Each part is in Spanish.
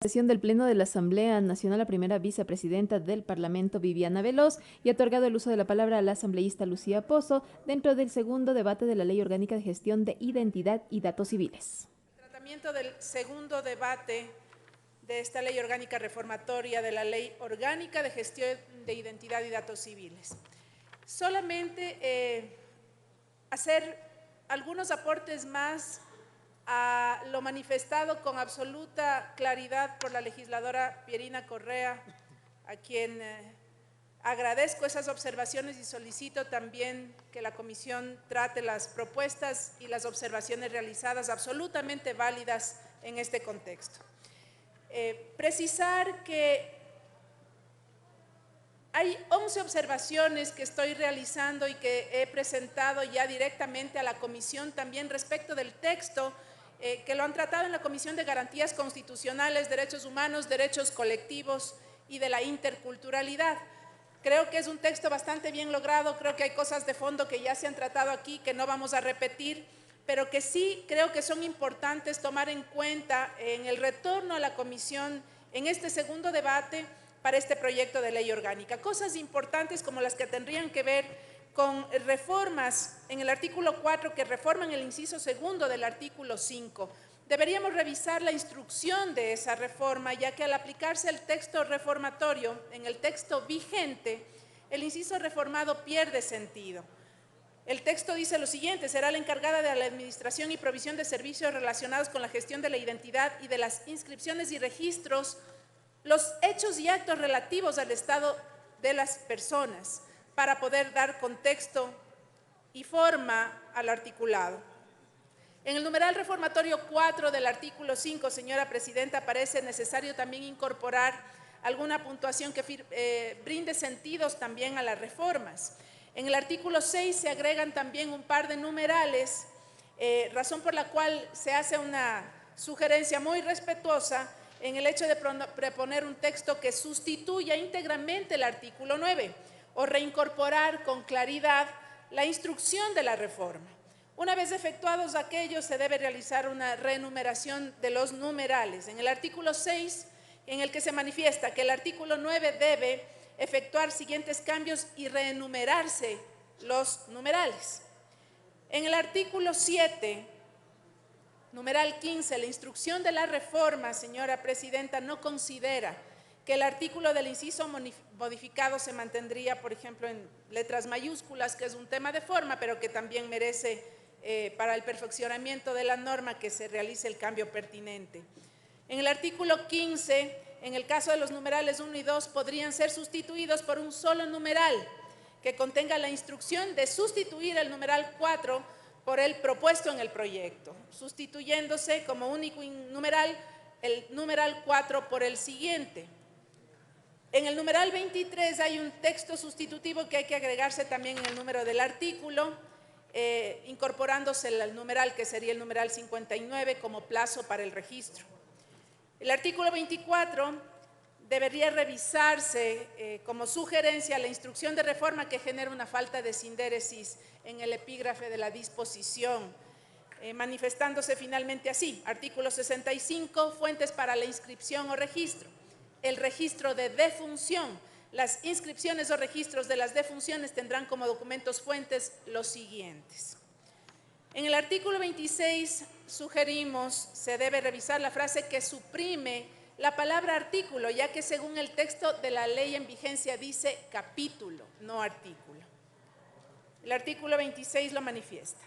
Sesión del Pleno de la Asamblea Nacional, la primera vicepresidenta del Parlamento, Viviana Veloz, y ha otorgado el uso de la palabra a la asambleísta Lucía Pozo dentro del segundo debate de la Ley Orgánica de Gestión de Identidad y Datos Civiles. Tratamiento del segundo debate de esta Ley Orgánica Reformatoria de la Ley Orgánica de Gestión de Identidad y Datos Civiles. Solamente hacer algunos aportes más a lo manifestado con absoluta claridad por la legisladora Pierina Correa, a quien agradezco esas observaciones y solicito también que la comisión trate las propuestas y las observaciones realizadas absolutamente válidas en este contexto. Precisar que hay 11 observaciones que estoy realizando y que he presentado ya directamente a la comisión también respecto del texto que lo han tratado en la Comisión de Garantías Constitucionales, Derechos Humanos, Derechos Colectivos y de la Interculturalidad. Creo que es un texto bastante bien logrado, creo que hay cosas de fondo que ya se han tratado aquí, que no vamos a repetir, pero que sí creo que son importantes tomar en cuenta en el retorno a la comisión en este segundo debate para este proyecto de ley orgánica. Cosas importantes como las que tendrían que ver con reformas en el artículo 4 que reforman el inciso segundo del artículo 5. Deberíamos revisar la instrucción de esa reforma, ya que al aplicarse el texto reformatorio en el texto vigente, el inciso reformado pierde sentido. El texto dice lo siguiente: será la encargada de la administración y provisión de servicios relacionados con la gestión de la identidad y de las inscripciones y registros, los hechos y actos relativos al estado de las personas, para poder dar contexto y forma al articulado. En el numeral reformatorio 4 del artículo 5, señora presidenta, parece necesario también incorporar alguna puntuación que brinde sentidos también a las reformas. En el artículo 6 se agregan también un par de numerales, razón por la cual se hace una sugerencia muy respetuosa en el hecho de proponer un texto que sustituya íntegramente el artículo 9 o reincorporar con claridad la instrucción de la reforma. Una vez efectuados aquellos, se debe realizar una renumeración de los numerales. En el artículo 6, en el que se manifiesta que el artículo 9 debe efectuar siguientes cambios y reenumerarse los numerales. En el artículo 7, numeral 15, la instrucción de la reforma, señora presidenta, no considera que el artículo del inciso modificado se mantendría, por ejemplo, en letras mayúsculas, que es un tema de forma, pero que también merece para el perfeccionamiento de la norma que se realice el cambio pertinente. En el artículo 15, en el caso de los numerales 1 y 2, podrían ser sustituidos por un solo numeral que contenga la instrucción de sustituir el numeral 4 por el propuesto en el proyecto, sustituyéndose como único numeral el numeral 4 por el siguiente. En el numeral 23 hay un texto sustitutivo que hay que agregarse también en el número del artículo, incorporándose el numeral que sería el numeral 59 como plazo para el registro. El artículo 24 debería revisarse como sugerencia la instrucción de reforma que genera una falta de sindéresis en el epígrafe de la disposición, manifestándose finalmente así: artículo 65, fuentes para la inscripción o registro. El registro de defunción. Las inscripciones o registros de las defunciones tendrán como documentos fuentes los siguientes. En el artículo 26 sugerimos se debe revisar la frase que suprime la palabra artículo, ya que según el texto de la ley en vigencia dice capítulo, no artículo. El artículo 26 lo manifiesta.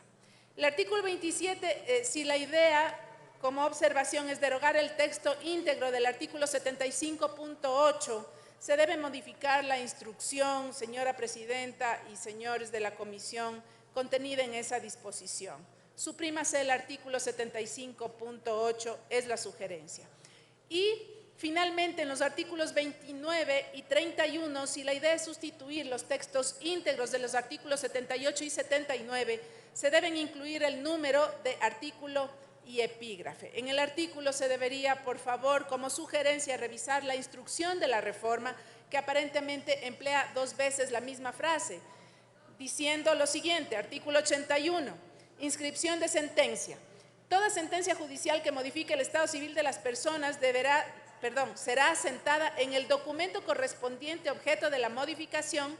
El artículo 27, si la idea como observación es derogar el texto íntegro del artículo 75.8, se debe modificar la instrucción, señora presidenta y señores de la comisión, contenida en esa disposición. Suprímase el artículo 75.8, es la sugerencia. Y finalmente en los artículos 29 y 31, si la idea es sustituir los textos íntegros de los artículos 78 y 79, se deben incluir el número de artículo y epígrafe. En el artículo se debería, por favor, como sugerencia, revisar la instrucción de la reforma, que aparentemente emplea 2 veces la misma frase, diciendo lo siguiente: artículo 81, inscripción de sentencia. Toda sentencia judicial que modifique el estado civil de las personas deberá será asentada en el documento correspondiente objeto de la modificación,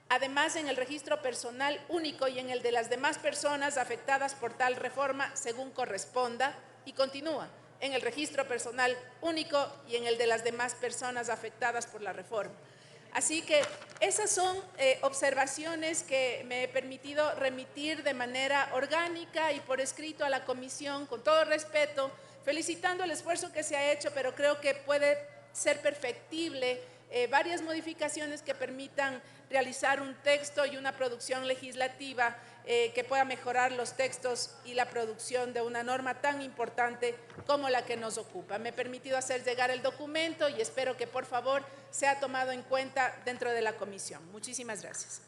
además en el registro personal único y en el de las demás personas afectadas por tal reforma según corresponda, y continúa, en el registro personal único y en el de las demás personas afectadas por la reforma. Así que esas son observaciones que me he permitido remitir de manera orgánica y por escrito a la comisión, con todo respeto, felicitando el esfuerzo que se ha hecho, pero creo que puede ser perfectible varias modificaciones que permitan realizar un texto y una producción legislativa que pueda mejorar los textos y la producción de una norma tan importante como la que nos ocupa. Me he permitido hacer llegar el documento y espero que por favor sea tomado en cuenta dentro de la comisión. Muchísimas gracias.